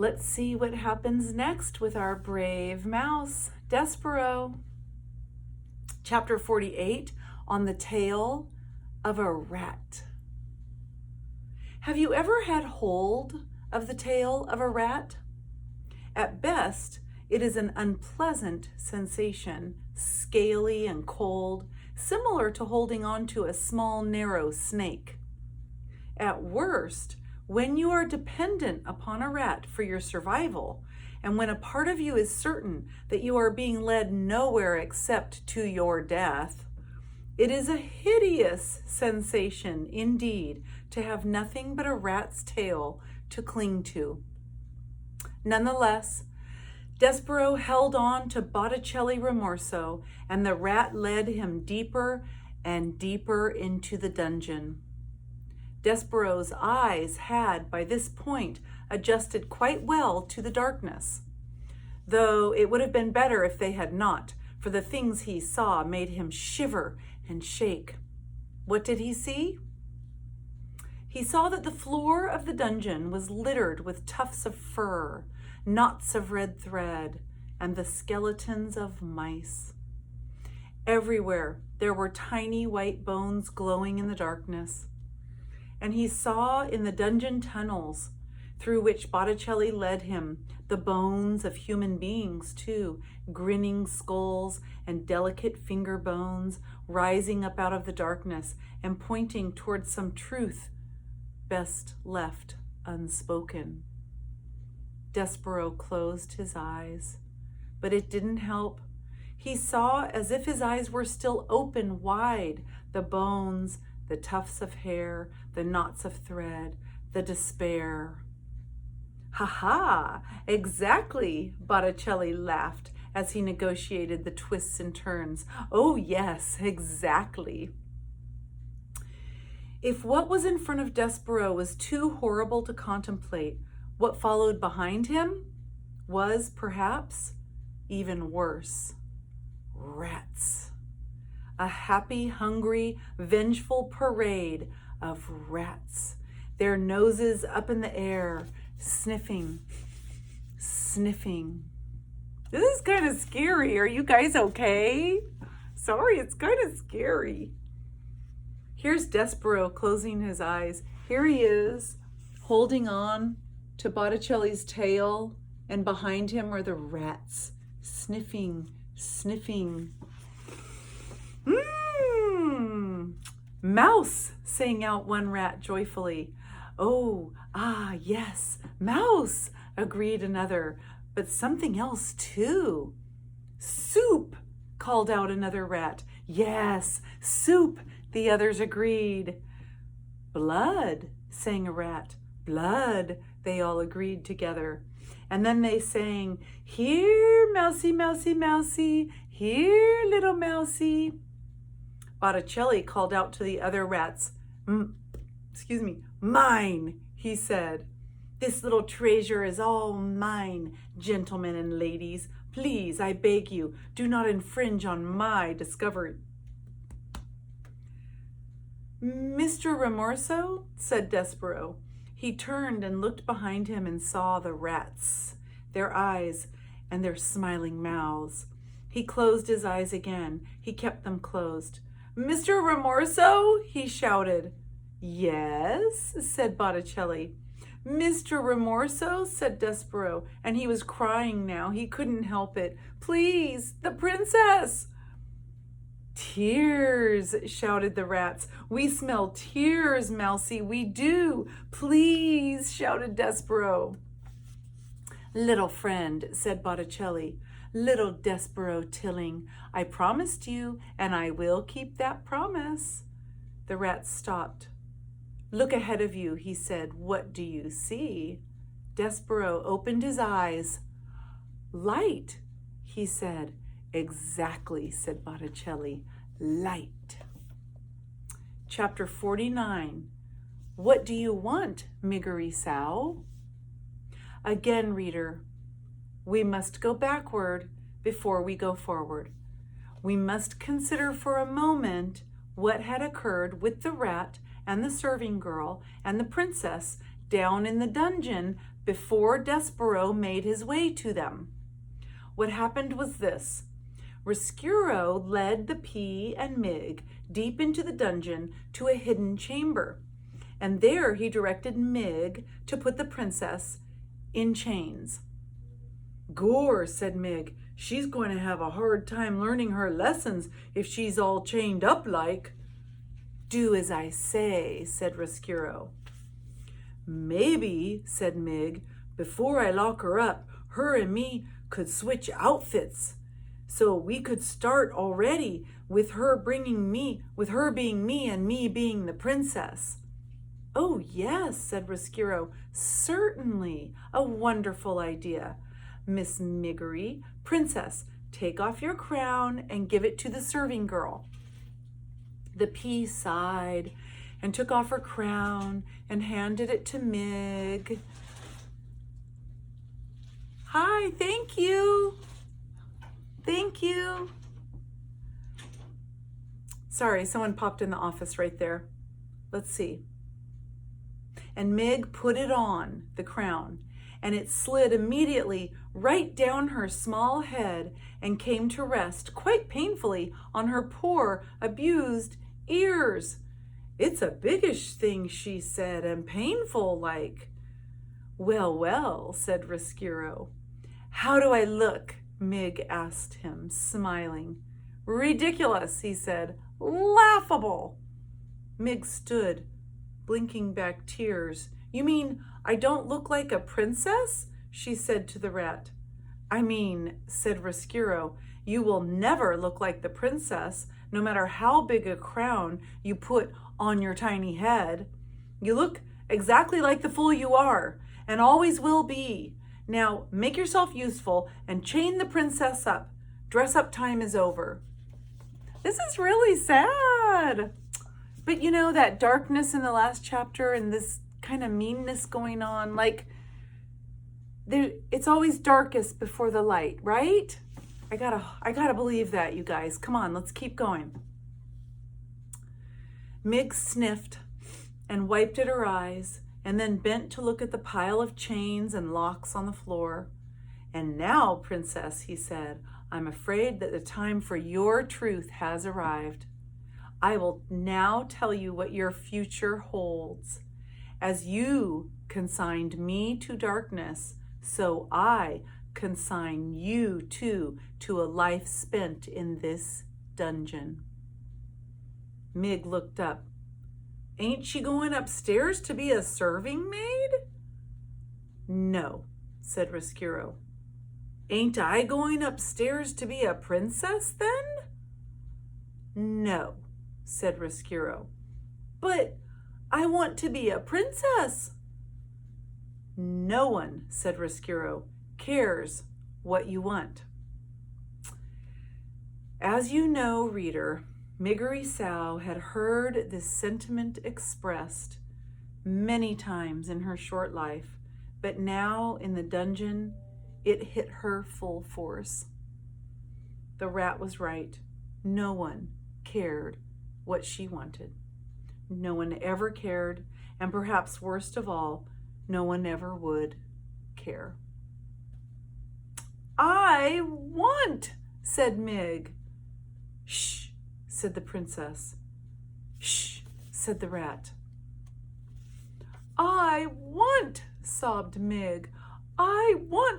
Let's see what happens next with our brave mouse, Despereaux. Chapter 48, on the tail of a rat. Have you ever had hold of the tail of a rat? At best, it is an unpleasant sensation, scaly and cold, similar to holding on to a small, narrow snake. At worst, when you are dependent upon a rat for your survival, and when a part of you is certain that you are being led nowhere except to your death, it is a hideous sensation indeed to have nothing but a rat's tail to cling to. Nonetheless, Despereaux held on to Botticelli Rimorso, and the rat led him deeper and deeper into the dungeon. Despereaux's eyes had, by this point, adjusted quite well to the darkness, though it would have been better if they had not, for the things he saw made him shiver and shake. What did he see? He saw that the floor of the dungeon was littered with tufts of fur, knots of red thread, and the skeletons of mice. Everywhere there were tiny white bones glowing in the darkness. And he saw in the dungeon tunnels through which Botticelli led him the bones of human beings too, grinning skulls and delicate finger bones rising up out of the darkness and pointing towards some truth best left unspoken. Despereaux closed his eyes, but it didn't help. He saw, as if his eyes were still open wide, the bones, the tufts of hair, the knots of thread, the despair. "Ha ha! Exactly," Botticelli laughed as he negotiated the twists and turns. "Oh yes, exactly." If what was in front of Despereaux was too horrible to contemplate, what followed behind him was, perhaps, even worse. Rats. A happy, hungry, vengeful parade of rats, their noses up in the air, sniffing, sniffing. This is kind of scary. Are you guys okay? Sorry, it's kind of scary. Here's Despereaux closing his eyes. Here he is, holding on to Botticelli's tail, and behind him are the rats, sniffing, sniffing. "Mouse," sang out one rat joyfully. "Oh, yes, mouse," agreed another, "but something else too." "Soup," called out another rat. "Yes, soup," the others agreed. "Blood," sang a rat. "Blood," they all agreed together. And then they sang, "Here, mousie, mousie, mousie, here, little mousie." Botticelli called out to the other rats. "Mine," he said. "This little treasure is all mine, gentlemen and ladies. Please, I beg you, do not infringe on my discovery." "Mr. Rimorso," said Despereaux. He turned and looked behind him and saw the rats, their eyes and their smiling mouths. He closed his eyes again. He kept them closed. "Mr. Rimorso," he shouted. "Yes," said Botticelli. "Mr. Rimorso," said Despereaux, and he was crying now. He couldn't help it. "Please, the princess!" "Tears," shouted the rats. "We smell tears, Mousie, we do. Please," shouted Despereaux. "Little friend," said Botticelli, "little Despereaux Tilling, I promised you, and I will keep that promise." The rats stopped. "Look ahead of you," he said. "What do you see?" Despereaux opened his eyes. "Light," he said. "Exactly," said Botticelli. "Light." Chapter 49. What do you want, Miggery Sow? Again, reader, we must go backward before we go forward. We must consider for a moment what had occurred with the rat and the serving girl and the princess down in the dungeon before Despereaux made his way to them. What happened was this. Rescuro led the Pea and Mig deep into the dungeon to a hidden chamber, and there he directed Mig to put the princess in chains. "Gore," said Mig, "she's going to have a hard time learning her lessons if she's all chained up like." "Do as I say," said Rescuro. "Maybe," said Mig, "before I lock her up, her and me could switch outfits. So we could start already with her being me and me being the princess." "Oh, yes," said Rescuro. "Certainly. A wonderful idea. Miss Miggery, princess, take off your crown and give it to the serving girl." The Pea sighed and took off her crown and handed it to Mig. "Hi, thank you. Thank you." Sorry, someone popped in the office right there. Let's see. And Mig put it on, the crown, and it slid immediately right down her small head and came to rest quite painfully on her poor, abused ears. "It's a biggish thing," she said, "and painful like." "Well, well," said Rescuro. "How do I look?" Mig asked him, smiling. "Ridiculous," he said. "Laughable." Mig stood, blinking back tears. "You mean I don't look like a princess?" she said to the rat. "I mean," said Rescuro, "you will never look like the princess, no matter how big a crown you put on your tiny head. You look exactly like the fool you are, and always will be. Now make yourself useful and chain the princess up. Dress-up time is over." This is really sad. But you know, that darkness in the last chapter and this kind of meanness going on, like, it's always darkest before the light, right? I gotta believe that, you guys. Come on, let's keep going. Mig sniffed and wiped at her eyes and then bent to look at the pile of chains and locks on the floor. "And now, princess," he said, "I'm afraid that the time for your truth has arrived. I will now tell you what your future holds. As you consigned me to darkness, so I consign you too to a life spent in this dungeon." Mig looked up. "Ain't she going upstairs to be a serving maid?" "No," said Rescuro. "Ain't I going upstairs to be a princess then?" "No," said Rescuro. "But I want to be a princess." "No one," said Rescuro, "cares what you want." As you know, reader, Miggery Sow had heard this sentiment expressed many times in her short life, but now in the dungeon, it hit her full force. The rat was right. No one cared what she wanted. No one ever cared, and perhaps worst of all, no one ever would care. "I want," said Mig. "Shh," said the princess. "Shh," said the rat. "I want," sobbed Mig. "I want